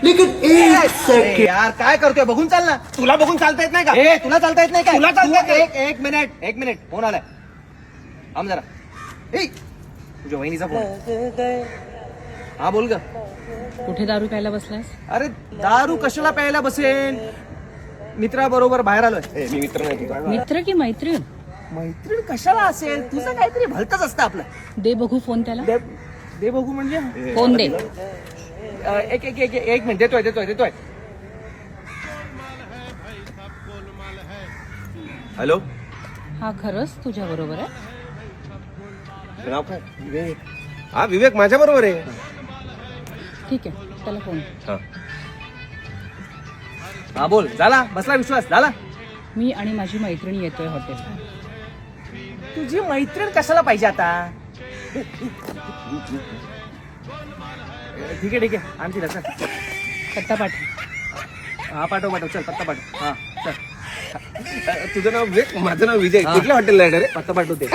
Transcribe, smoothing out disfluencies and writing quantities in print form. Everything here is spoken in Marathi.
लेकिन एक सेकंड यार काय करतोय बघून चाल ना. तुला बघून चालता येत नाही का? ए तुला चालता येत नाही काय? तुला चालता येत नाही? एक मिनिट फोन आलाय. थांब जरा. ए तुझ्या वहिनीचा फोन. हा बोल ग. कुठे दारू प्यायला बसलास? अरे दारू कशाला प्यायला बसेन, मित्राबरोबर बाहेर आलोय. मी मित्र नाही तुझा. मित्र की मैत्रीण? मैत्रीण कशाला असेल, तुझं काहीतरी भलतच असतं आपलं. दे बघू फोन त्याला. दे बघू म्हणजे फोन दे. एक मिनिट देतोय. हॅलो, हा खरंच तुझ्या बरोबर आहे? नाव काय? विवेक. हा विवेक माझ्या बरोबर आहे. ठीक आहे, त्याला फोन. हा. हा बोल. झाला बसला विश्वास झाला. मी आणि माझी मैत्रिणी येतोय हॉटेल. तुझी मैत्रीण कशाला पाहिजे आता? ठीक आहे आणखी चल. पत्ता पाठ. हा पाठव चल पत्ता पाठव. हा चल. तुझं नाव विवेक, माझं नाव विजय. हा. कुठल्या हॉटेलला आहे रे? पत्ता पाठवते.